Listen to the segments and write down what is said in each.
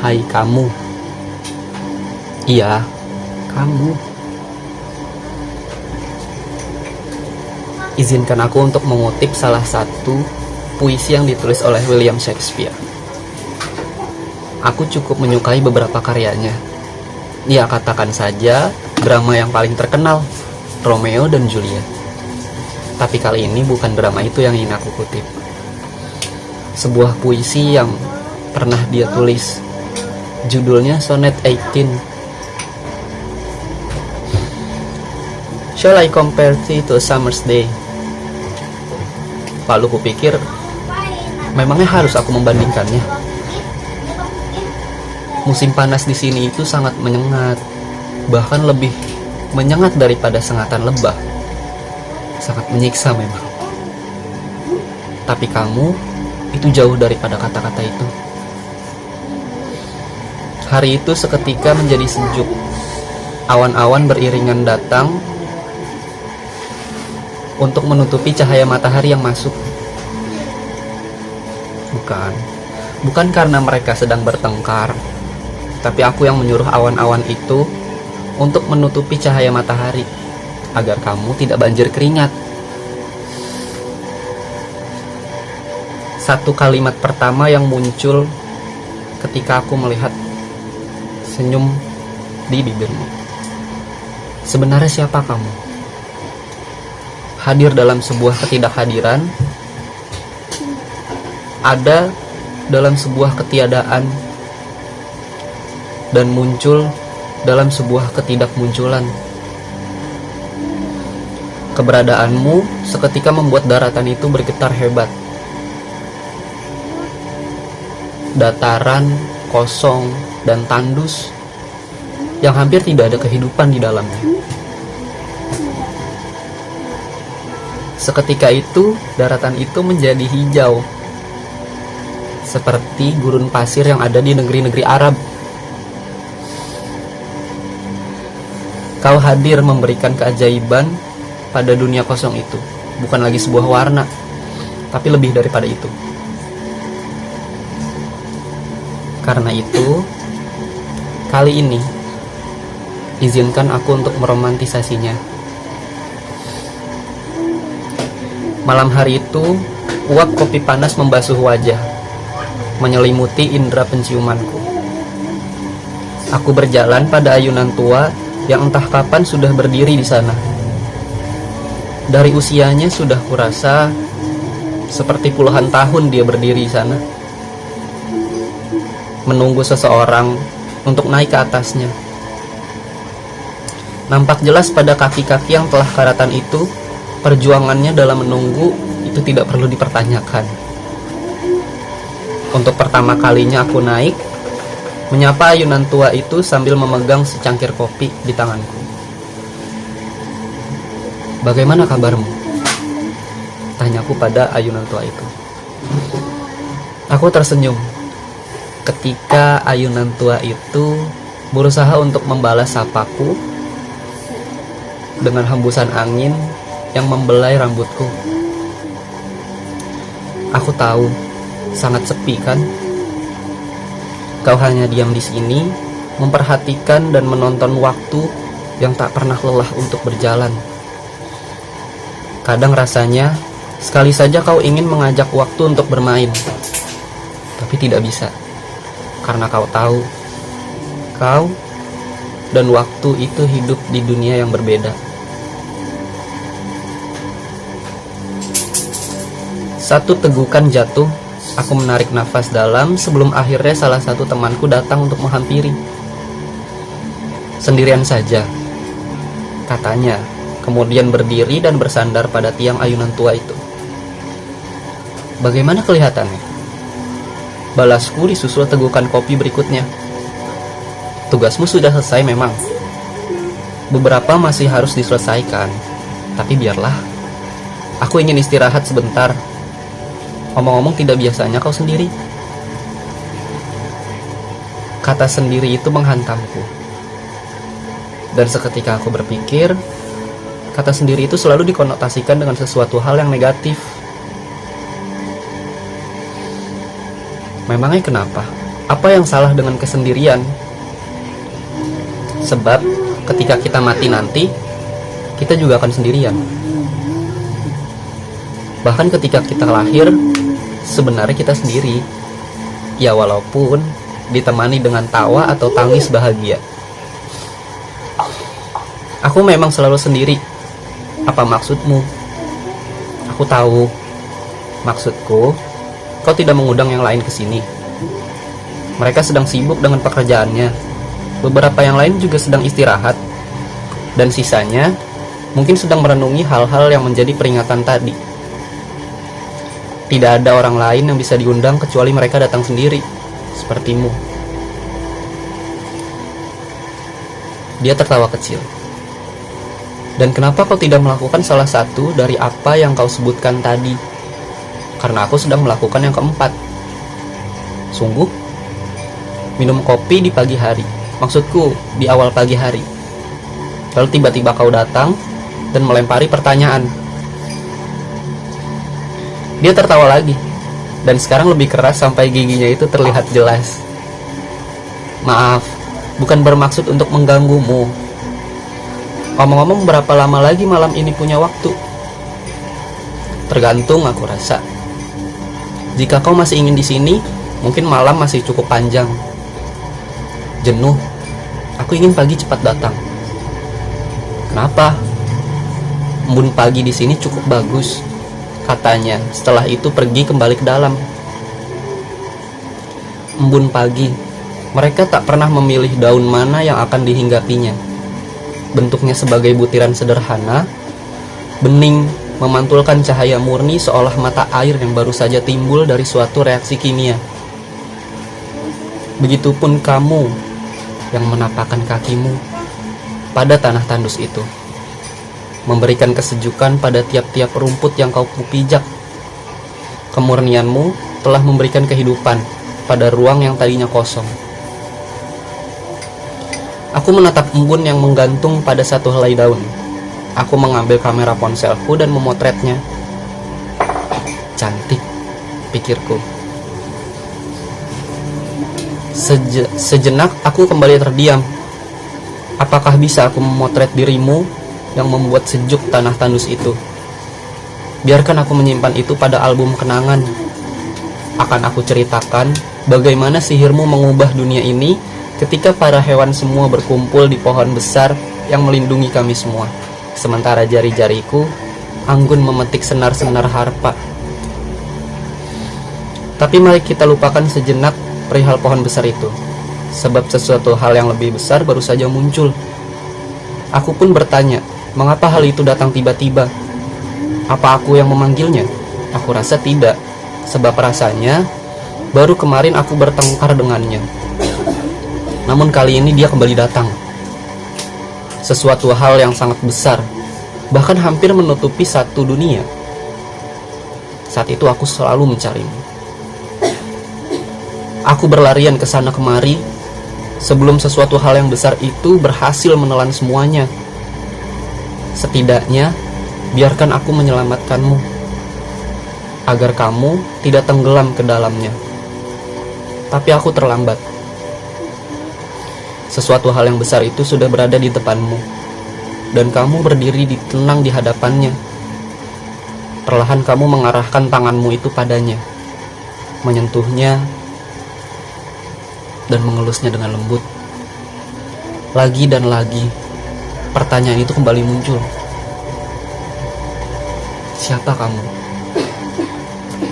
Hai kamu. Iya, kamu. Izinkan aku untuk mengutip salah satu puisi yang ditulis oleh William Shakespeare. Aku cukup menyukai beberapa karyanya. Ya, katakan saja drama yang paling terkenal, Romeo dan Juliet. Tapi kali ini bukan drama itu yang ingin aku kutip. Sebuah puisi yang pernah dia tulis. Judulnya Sonnet 18. Shall I compare thee to a summer's day? Lalu kupikir, memangnya harus aku membandingkannya? Musim panas di sini itu sangat menyengat, bahkan lebih menyengat daripada sengatan lebah. Sangat menyiksa memang. Tapi kamu itu jauh daripada kata-kata itu. Hari itu seketika menjadi sejuk. Awan-awan beriringan datang untuk menutupi cahaya matahari yang masuk. Bukan karena mereka sedang bertengkar, tapi aku yang menyuruh awan-awan itu untuk menutupi cahaya matahari agar kamu tidak banjir keringat. Satu kalimat pertama yang muncul ketika aku melihat senyum di bibirmu. Sebenarnya siapa kamu? Hadir dalam sebuah ketidakhadiran, ada dalam sebuah ketiadaan, dan muncul dalam sebuah ketidakmunculan. Keberadaanmu seketika membuat daratan itu bergetar hebat. Dataran, kosong, dan tandus yang hampir tidak ada kehidupan di dalamnya. Seketika itu, daratan itu menjadi hijau, seperti gurun pasir yang ada di negeri-negeri Arab. Kau hadir memberikan keajaiban pada dunia kosong itu. Bukan lagi sebuah warna, tapi lebih daripada itu. Karena itu, kali ini, izinkan aku untuk meromantisasinya. Malam hari itu, uap kopi panas membasuh wajah, menyelimuti indera penciumanku. Aku berjalan pada ayunan tua yang entah kapan sudah berdiri di sana. Dari usianya sudah kurasa seperti puluhan tahun dia berdiri di sana, menunggu seseorang untuk naik ke atasnya. Nampak jelas pada kaki-kaki yang telah karatan itu, perjuangannya dalam menunggu itu tidak perlu dipertanyakan. Untuk pertama kalinya aku naik, menyapa ayunan tua itu sambil memegang secangkir kopi di tanganku. Bagaimana kabarmu? Tanyaku pada ayunan tua itu. Aku tersenyum ketika ayunan tua itu berusaha untuk membalas sapaku dengan hembusan angin yang membelai rambutku. Aku tahu, sangat sepi kan? Kau hanya diam di sini, memperhatikan dan menonton waktu yang tak pernah lelah untuk berjalan. Kadang rasanya, sekali saja kau ingin mengajak waktu untuk bermain, tapi tidak bisa, karena kau tahu, kau dan waktu itu hidup di dunia yang berbeda. Satu tegukan jatuh, aku menarik nafas dalam sebelum akhirnya salah satu temanku datang untuk menghampiri. Sendirian saja, katanya, kemudian berdiri dan bersandar pada tiang ayunan tua itu. Bagaimana kelihatannya? Balasku disusul tegukan kopi berikutnya. Tugasmu sudah selesai memang. Beberapa masih harus diselesaikan, tapi biarlah. Aku ingin istirahat sebentar. Ngomong-ngomong, tidak biasanya kau sendiri. Kata sendiri itu menghantamku. Dan seketika aku berpikir, kata sendiri itu selalu dikonotasikan dengan sesuatu hal yang negatif. Memangnya kenapa? Apa yang salah dengan kesendirian? Sebab ketika kita mati nanti, kita juga akan sendirian. Bahkan ketika kita lahir, sebenarnya kita sendiri. Ya walaupun ditemani dengan tawa atau tangis bahagia. Aku memang selalu sendiri. Apa maksudmu? Aku tahu. Maksudku, kau tidak mengundang yang lain ke sini. Mereka sedang sibuk dengan pekerjaannya. Beberapa yang lain juga sedang istirahat. Dan sisanya mungkin sedang merenungi hal-hal yang menjadi peringatan tadi. Tidak ada orang lain yang bisa diundang kecuali mereka datang sendiri, sepertimu. Dia tertawa kecil. Dan kenapa kau tidak melakukan salah satu dari apa yang kau sebutkan tadi? Karena aku sedang melakukan yang keempat. Sungguh? Minum kopi di pagi hari. Maksudku, di awal pagi hari. Lalu tiba-tiba kau datang dan melempari pertanyaan. Dia tertawa lagi, dan sekarang lebih keras sampai giginya itu terlihat jelas. Maaf, bukan bermaksud untuk mengganggumu. Ngomong-ngomong, berapa lama lagi malam ini punya waktu? Tergantung, aku rasa. Jika kau masih ingin di sini, mungkin malam masih cukup panjang. Jenuh, aku ingin pagi cepat datang. Kenapa? Embun pagi di sini cukup bagus, katanya. Setelah itu pergi kembali ke dalam. Embun pagi, mereka tak pernah memilih daun mana yang akan dihinggapinya. Bentuknya sebagai butiran sederhana, bening, memantulkan cahaya murni seolah mata air yang baru saja timbul dari suatu reaksi kimia. Begitupun kamu yang menapakkan kakimu pada tanah tandus itu, memberikan kesejukan pada tiap-tiap rumput yang kau pijak. Kemurnianmu telah memberikan kehidupan pada ruang yang tadinya kosong. Aku menatap embun yang menggantung pada satu helai daun. Aku mengambil kamera ponselku dan memotretnya. Cantik, pikirku. Sejenak aku kembali terdiam. Apakah bisa aku memotret dirimu yang membuat sejuk tanah tandus itu? Biarkan aku menyimpan itu pada album kenangan. Akan aku ceritakan bagaimana sihirmu mengubah dunia ini ketika para hewan semua berkumpul di pohon besar yang melindungi kami semua. Sementara jari-jariku anggun memetik senar-senar harpa. Tapi mari kita lupakan sejenak perihal pohon besar itu, sebab sesuatu hal yang lebih besar baru saja muncul. Aku pun bertanya, mengapa hal itu datang tiba-tiba? Apa aku yang memanggilnya? Aku rasa tidak, sebab rasanya baru kemarin aku bertengkar dengannya. Namun kali ini dia kembali datang. Sesuatu hal yang sangat besar, bahkan hampir menutupi satu dunia. Saat itu aku selalu mencarimu. Aku berlarian ke sana kemari sebelum sesuatu hal yang besar itu berhasil menelan semuanya. Setidaknya, biarkan aku menyelamatkanmu, agar kamu tidak tenggelam ke dalamnya. Tapi aku terlambat. Sesuatu hal yang besar itu sudah berada di depanmu, dan kamu berdiri tenang di hadapannya. Perlahan kamu mengarahkan tanganmu itu padanya, menyentuhnya, dan mengelusnya dengan lembut. Lagi dan lagi, pertanyaan itu kembali muncul. Siapa kamu?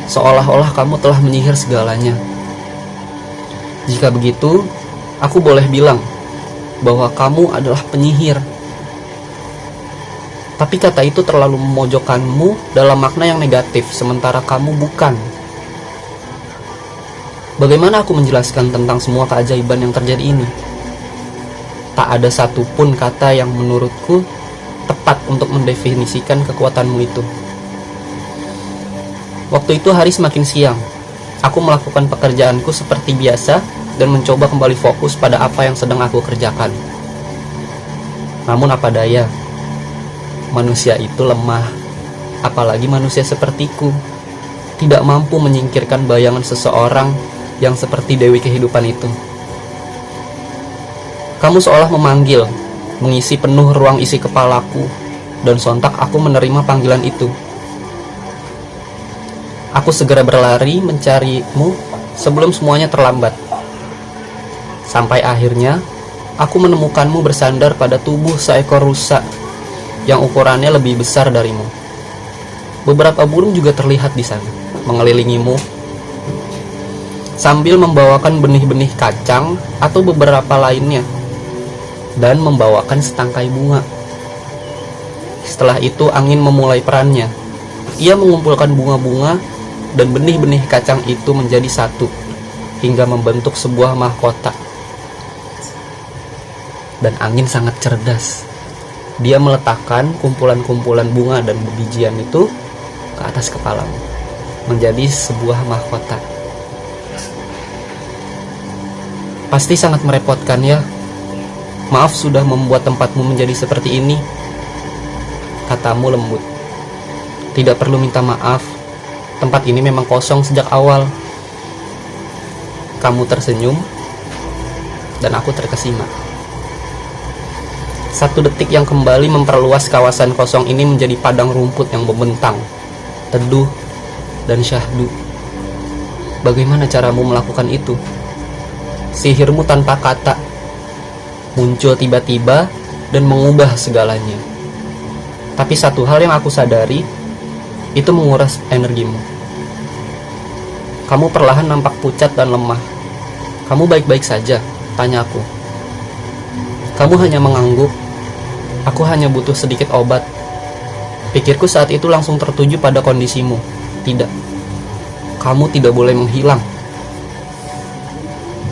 Seolah-olah kamu telah menyihir segalanya. Jika begitu, aku boleh bilang bahwa kamu adalah penyihir. Tapi kata itu terlalu memojokkanmu dalam makna yang negatif, sementara kamu bukan. Bagaimana aku menjelaskan tentang semua keajaiban yang terjadi ini? Tak ada satupun kata yang menurutku tepat untuk mendefinisikan kekuatanmu itu. Waktu itu hari semakin siang. Aku melakukan pekerjaanku seperti biasa dan mencoba kembali fokus pada apa yang sedang aku kerjakan. Namun apa daya, manusia itu lemah. Apalagi manusia sepertiku, tidak mampu menyingkirkan bayangan seseorang yang seperti dewi kehidupan itu. Kamu seolah memanggil, mengisi penuh ruang isi kepalaku, dan sontak aku menerima panggilan itu. Aku segera berlari mencarimu sebelum semuanya terlambat. Sampai akhirnya, aku menemukanmu bersandar pada tubuh seekor rusa yang ukurannya lebih besar darimu. Beberapa burung juga terlihat di sana, mengelilingimu, sambil membawakan benih-benih kacang atau beberapa lainnya, dan membawakan setangkai bunga. Setelah itu angin memulai perannya. Ia mengumpulkan bunga-bunga dan benih-benih kacang itu menjadi satu, hingga membentuk sebuah mahkota. Dan angin sangat cerdas. Dia meletakkan kumpulan-kumpulan bunga dan bijian itu ke atas kepalamu, menjadi sebuah mahkota. Pasti sangat merepotkan ya. Maaf sudah membuat tempatmu menjadi seperti ini, katamu lembut. Tidak perlu minta maaf. Tempat ini memang kosong sejak awal. Kamu tersenyum, dan aku terkesima. 1 detik yang kembali memperluas kawasan kosong ini menjadi padang rumput yang membentang, teduh, dan syahdu. Bagaimana caramu melakukan itu? Sihirmu tanpa kata muncul tiba-tiba dan mengubah segalanya. Tapi satu hal yang aku sadari, itu menguras energimu. Kamu perlahan nampak pucat dan lemah. Kamu baik-baik saja? Tanya aku. Kamu hanya mengangguk. Aku hanya butuh sedikit obat. Pikirku saat itu langsung tertuju pada kondisimu. Tidak. Kamu tidak boleh menghilang.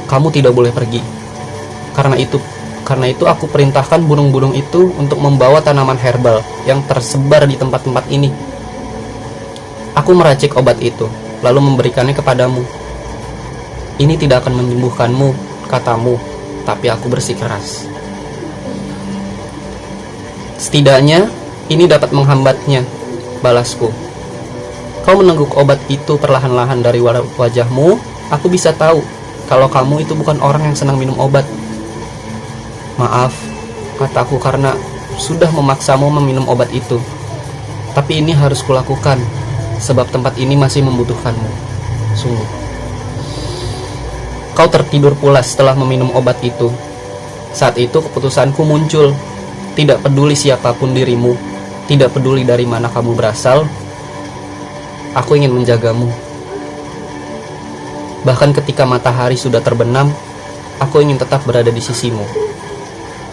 Kamu tidak boleh pergi. Karena itu aku perintahkan burung-burung itu untuk membawa tanaman herbal yang tersebar di tempat-tempat ini. Aku meracik obat itu, lalu memberikannya kepadamu. Ini tidak akan menyembuhkanmu, katamu, tapi aku bersikeras. Setidaknya, ini dapat menghambatnya, balasku. Kau menengguk obat itu perlahan-lahan dari wajahmu. Aku bisa tahu kalau kamu itu bukan orang yang senang minum obat. Maaf, kataku, karena sudah memaksamu meminum obat itu. Tapi ini harus kulakukan, sebab tempat ini masih membutuhkanmu. Sungguh. Kau tertidur pulas setelah meminum obat itu. Saat itu keputusanku muncul. Tidak peduli siapapun dirimu, tidak peduli dari mana kamu berasal, aku ingin menjagamu. Bahkan ketika matahari sudah terbenam, aku ingin tetap berada di sisimu.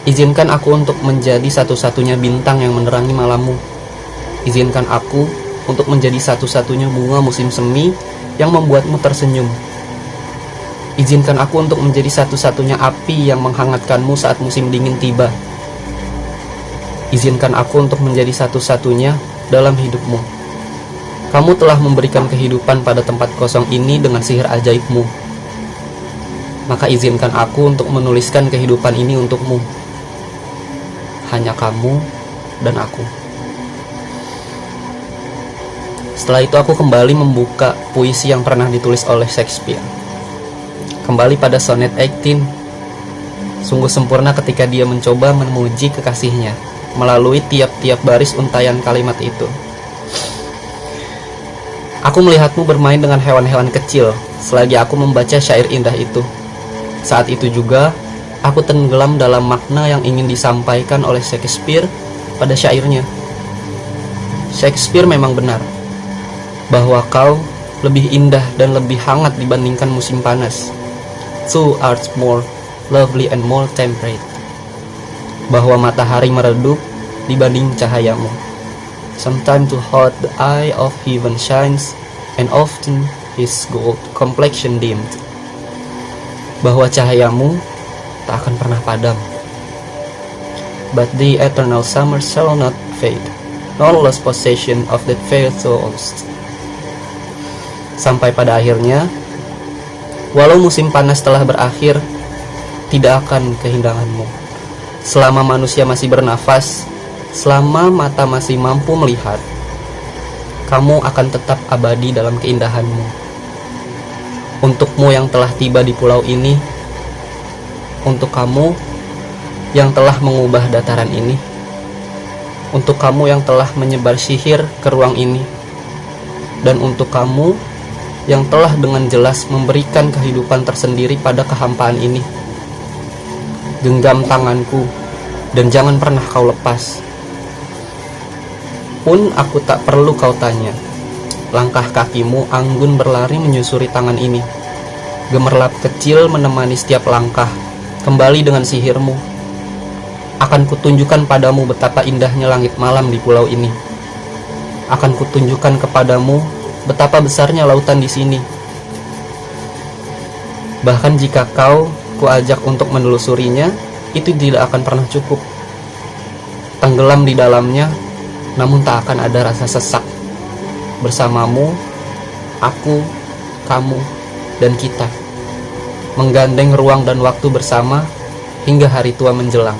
Izinkan aku untuk menjadi satu-satunya bintang yang menerangi malammu. Izinkan aku untuk menjadi satu-satunya bunga musim semi yang membuatmu tersenyum. Izinkan aku untuk menjadi satu-satunya api yang menghangatkanmu saat musim dingin tiba. Izinkan aku untuk menjadi satu-satunya dalam hidupmu. Kamu telah memberikan kehidupan pada tempat kosong ini dengan sihir ajaibmu. Maka izinkan aku untuk menuliskan kehidupan ini untukmu. Hanya kamu dan aku. Setelah itu aku kembali membuka puisi yang pernah ditulis oleh Shakespeare. Kembali pada sonnet 18. Sungguh sempurna ketika dia mencoba memuji kekasihnya melalui tiap-tiap baris untaian kalimat itu. Aku melihatmu bermain dengan hewan-hewan kecil selagi aku membaca syair indah itu. Saat itu juga, aku tenggelam dalam makna yang ingin disampaikan oleh Shakespeare pada syairnya. Shakespeare memang benar, bahwa kau lebih indah dan lebih hangat dibandingkan musim panas. Thou art more lovely and more temperate. Bahwa matahari meredup dibanding cahayamu. Sometimes to hot the eye of heaven shines, and often his gold complexion dimmed. Bahwa cahayamu tak akan pernah padam. But the eternal summer shall not fade, nor lose possession of that fair souls. Sampai pada akhirnya, walau musim panas telah berakhir, tidak akan kehindanganmu. Selama manusia masih bernafas, selama mata masih mampu melihat, kamu akan tetap abadi dalam keindahanmu. Untukmu yang telah tiba di pulau ini, untuk kamu yang telah mengubah dataran ini, untuk kamu yang telah menyebar sihir ke ruang ini, dan untuk kamu yang telah dengan jelas memberikan kehidupan tersendiri pada kehampaan ini. Genggam tanganku dan jangan pernah kau lepas. Pun aku tak perlu kau tanya, langkah kakimu anggun berlari menyusuri tangan ini. Gemerlap kecil menemani setiap langkah, kembali dengan sihirmu. Akan kutunjukkan padamu betapa indahnya langit malam di pulau ini. Akan kutunjukkan kepadamu betapa besarnya lautan di sini. Bahkan jika kau kuajak untuk menelusurinya, itu tidak akan pernah cukup. Tenggelam di dalamnya, namun tak akan ada rasa sesak. Bersamamu, aku, kamu, dan kita menggandeng ruang dan waktu bersama hingga hari tua menjelang.